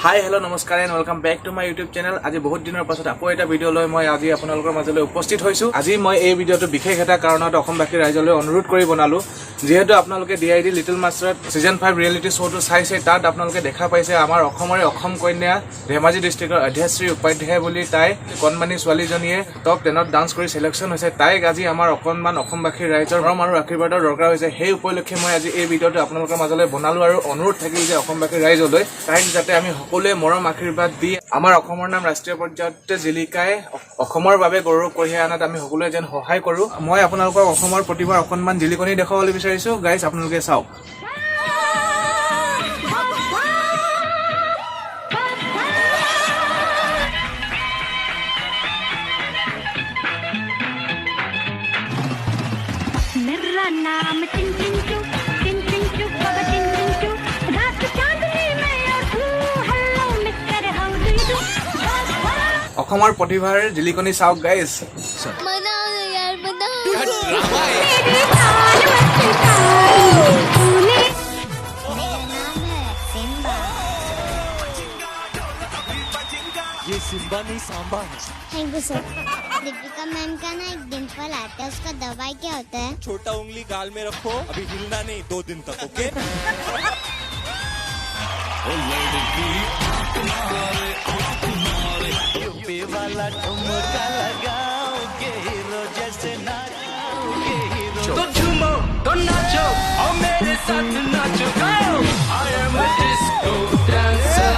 হাই hello' নমস্কাৰ and welcome back to my YouTube channel. আজি বহুত দিনৰ পাছত আকৌ এটা ভিডিঅ' লৈ মই আজি আপোনালোকৰ মাজলৈ উপস্থিত হৈছোঁ। আজি মই এই ভিডিঅ'টো বিশেষ এটা কাৰণত অসমবাসী ৰাইজলৈ অনুৰোধ কৰি বনালোঁ। যিহেতু আপোনালোকে DID লিটিল মাষ্টাৰত ছিজন 5 ৰিয়েলিটি শ্ব'টো চাইছে, তাত আপোনালোকে দেখা পাইছে আমাৰ অসমৰে অসম কন্যা ধেমাজি ডিষ্ট্ৰিক্টৰ অধ্যশ্ৰী উপাধ্যায় বুলি তাই কণমানি ছোৱালীজনীয়ে টপ 10ত ডান্স কৰি চিলেকশ্যন হৈছে। তাইক আজি আমাৰ অকণমান অসমবাসী ৰাইজৰ মৰম আৰু আশীৰ্বাদৰ দৰকাৰ হৈছে। সেই উপলক্ষে মই আজি এই ভিডিঅ'টো আপোনালোকৰ মাজলৈ বনালোঁ আৰু অনুৰোধ থাকিল যে অসমবাসী ৰাইজলৈ তাইক যাতে আমি সকলোৱে মৰম আশীৰ্বাদ দি আমাৰ অসমৰ নাম ৰাষ্ট্ৰীয় পৰ্যায়ত জিলিকাই অসমৰ বাবে গৌৰৱ কঢ়িয়াই অনাত আমি সকলোৱে যেন সহায় কৰোঁ। মই আপোনালোকক অসমৰ প্ৰতিভাৰ অকণমান জিলিকনি দেখুৱাবলৈ বিচাৰিছোঁ। গাইজ আপোনালোকে চাওক। मेरा नाम टिन टिन चू टिन टिन चू बाबा टिन टिन चू रात चांदनी में उठूं hello mister how do you do অসমৰ প্ৰতিভাৰ জিলিকনি চাওক গাইজ। मनाओ यार मनाओ ये सिम्बा नहीं सांबा है। Thank you sir. Deepika ma'am का ना एक डिम्पल आता है, उसका दवाई क्या होता है? छोटा उंगली गाल में रखो, अभी हिलना नहीं 2 दिन तक, ओके? यूपी वाला ठुमका लगाओगे हीरो जैसे नाचोगे हीरो। तो झूमो तो नाचो और मेरे साथ नाचो गाओ। I am a disco dancer।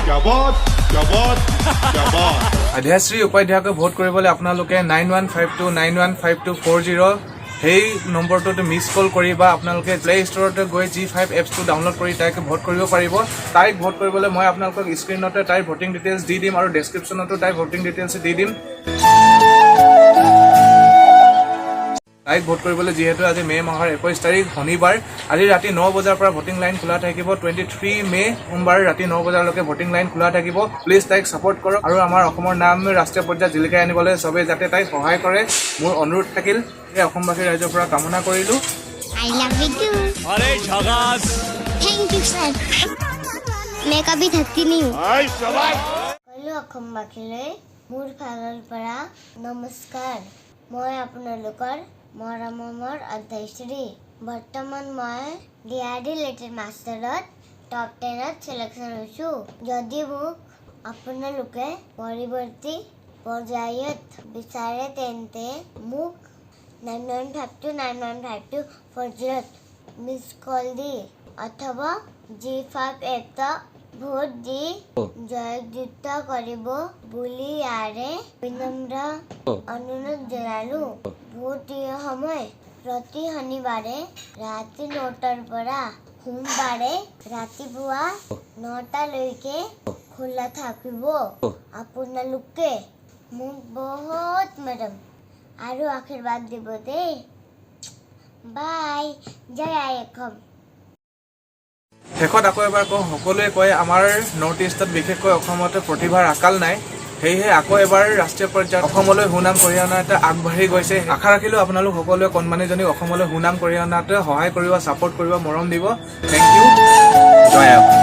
क्या बात क्या बात क्या बात। অধ্যশ্ৰী উপাধ্যায়ক ভোট কৰিবলৈ আপোনালোকে 9152915240 সেই নম্বৰটোত মিছ কল কৰি বা আপোনালোকে প্লে ষ্ট'ৰতে গৈ G5 এপছটো ডাউনলোড কৰি তাইক ভোট কৰিব পাৰিব। তাইক ভোট কৰিবলৈ মই আপোনালোকক স্ক্ৰীণতে তাইৰ ভোটিং ডিটেইলছ দি দিম আৰু ডেছক্ৰিপশ্যনতো তাইৰ ভোটিং ডিটেইলছ দি দিম। তাইক ভোট কৰিবলৈ যিহেতু আজি মে' মাহৰ 21 তাৰিখ শনিবাৰ, আজি ৰাতি 9 বজাৰ পৰা ভোটিং লাইন খোলা থাকিব। 23 মে' সোমবাৰ ৰাতি 9 বজালৈকে ভোটিং লাইন খোলা থাকিব। প্লিজ তাইক ছাপোৰ্ট কৰক আৰু আমাৰ অসমৰ নাম ৰাষ্ট্ৰীয় পৰ্যায়ত জিলিকাই আনিবলৈ চবেই যাতে তাইক সহায় কৰে মোৰ অনুৰোধ থাকিল। এই অসমবাসী ৰাইজৰ পৰা কামনা কৰিলোঁ। I love you too। अरे झगास। Thank you sir. मैं कभी थकती नहीं हूँ। সকলো অসমবাসীলৈ মোৰ ফালৰ পৰা নমস্কাৰ। মই আপোনালোকৰ মৰমৰ অধ্যশ্ৰী। বৰ্তমান মই DID লিটিল মাষ্টাৰত টপ 10ত চিলেকশ্যন হৈছোঁ। যদি মোক আপোনালোকে পৰৱৰ্তী পৰ্যায়ত বিচাৰে তেন্তে মোক 9152915240 মিছ কল দি অথবা G5 এপত ভোট দি জয়যুক্ত কৰিব বুলি ইয়াৰে বিনম্ৰ অনুৰোধ জনালোঁ। ভোট দিয়াৰ সময় প্ৰতি শনিবাৰে ৰাতি 9টাৰ পৰা সোমবাৰে ৰাতিপুৱা 9টালৈকে খোলা থাকিব। আপোনালোকে মোক বহুত মৰম আৰু আশীৰ্বাদ দিব দেই। বাই, জয় আই অসম। শেষত আকৌ এবাৰ কওঁ, সকলোৱে কয় আমাৰ নৰ্থ ইষ্টত বিশেষকৈ অসমত প্ৰতিভাৰ আকাল নাই। সেয়েহে আকৌ এবাৰ ৰাষ্ট্ৰীয় পৰ্যায়ত অসমলৈ সুনাম কঢ়িয়াই অনাত আগবাঢ়ি গৈছে। আশা ৰাখিলোঁ আপোনালোক সকলোৱে কণমানিজনীক অসমলৈ সুনাম কঢ়িয়াই অনাত সহায় কৰিব, ছাপোৰ্ট কৰিব, মৰম দিব। Thank you. জয় আই অসম।